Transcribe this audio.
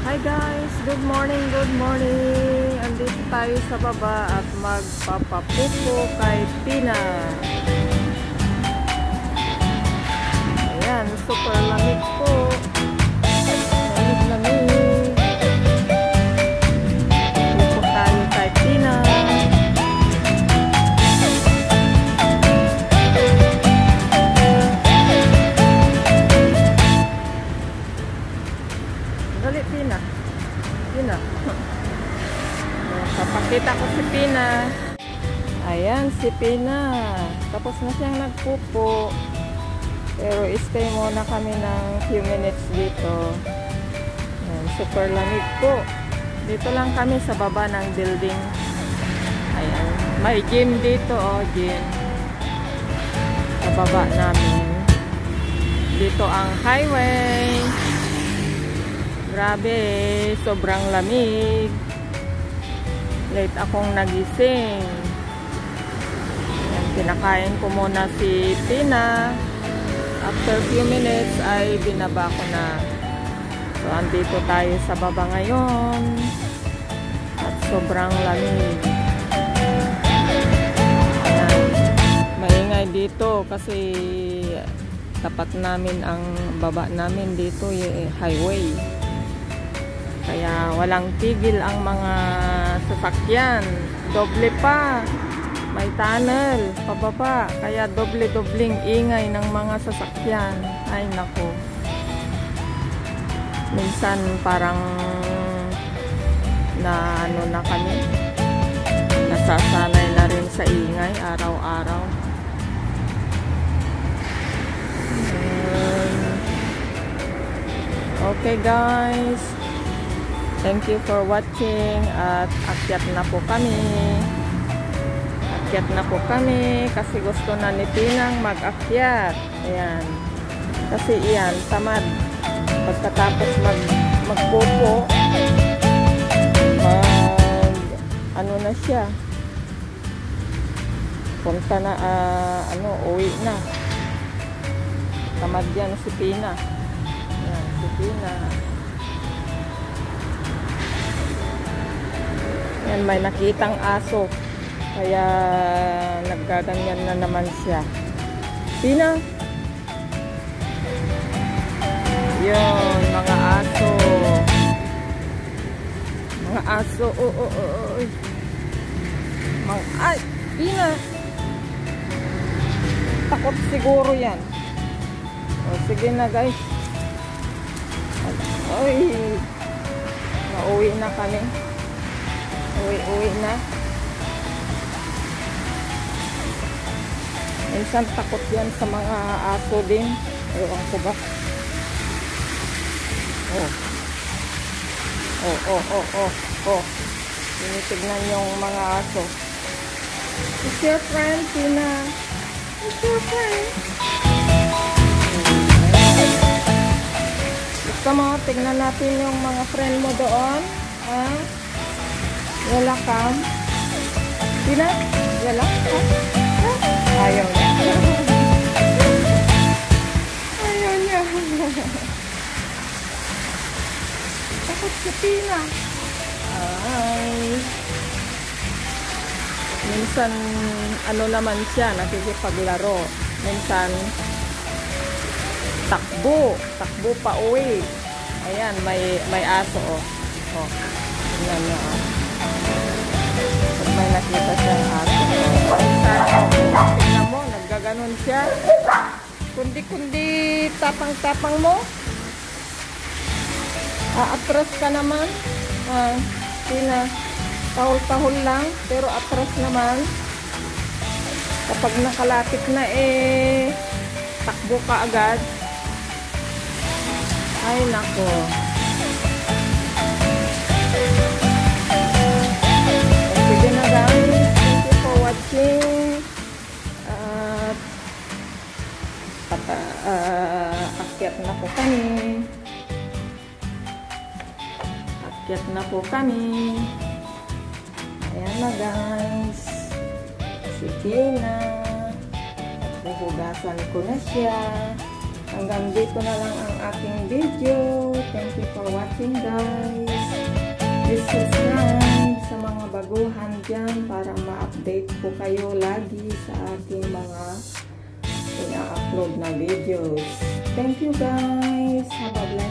Hi guys, good morning, good morning. Andito tayo sa baba at magpapapupo kay Pina. Ayan, super lamig po. Lamig. Pupo tayo kay Pina. Dali, Pina. Pina. Papakita ko si Pina. Ayan, si Pina. Tapos na siyang nagpupo. Pero stay muna kami ng few minutes dito. Ayan, super lamig po. Dito lang kami sa baba ng building. Ayan. May gym dito, oh, gym. Sa baba namin. Dito ang highway. Grabe, sobrang lamig. Late akong nagising. Ayan, pinakain ko muna si Pina. After few minutes ay binaba ko na. So, andito tayo sa baba ngayon. At sobrang lamig. Ayan, maingay dito kasi tapat namin ang baba namin dito, highway. Kaya walang tigil ang mga sasakyan. Doble pa. May tunnel pababa. Kaya doble-dobling ingay ng mga sasakyan. Ay nako. Minsan parang na kami. Nasasanay na rin sa ingay araw-araw. Okay guys. Thank you for watching at akyat na po kami. Akyat na po kami kasi gusto na ni Pinang mag-akyat. Ayan. Kasi iyan, tamad. Pagkatapos magpupo, ano na siya. Punta na, uwi na. Tamad yan si Pina. Ayan, si Pina. Yan, may nakitang aso. Kaya naggaganyan na naman siya. Pina. Yun, mga aso. Mga aso. Ay, Pina. Takot siguro yan. O, sige na guys. Ay, nauwi na kami. Uwi na. Minsan takot yan sa mga aso din. Ewan ko ba? Tinitignan yung mga aso. It's your friend, Pina. It's your friend. Gusto mo, tignan natin yung mga friend mo doon. Ha? Yala kam. Pina? Yala? Ayaw niya. Ayaw niya. Takot si Pina. Ay. Minsan, naman siya, nakikipaglaro. Minsan, takbo pa uwi. Ayan, may aso, oh. Oh, tingnan niyo, oh. Pag may nakita siyang aso. Tingnan mo, naggaganon siya. Kundi tapang-tapang mo. Atras ka naman. Pina, tahol-tahol lang, pero atras naman. Kapag nakalapit na, takbo ka agad. Ay, nako. Sige na guys. Thank you for watching. Akyat na po kami. Akyat na po kami. Ayan na guys. Si Pina. At nahugasan ko na siya. Hanggang dito na lang ang aking video. Thank you for watching, guys. Please subscribe sa mga baguhan dyan para ma-update po kayo lagi sa aking mga ina-upload na videos. Thank you, guys. Have a blessed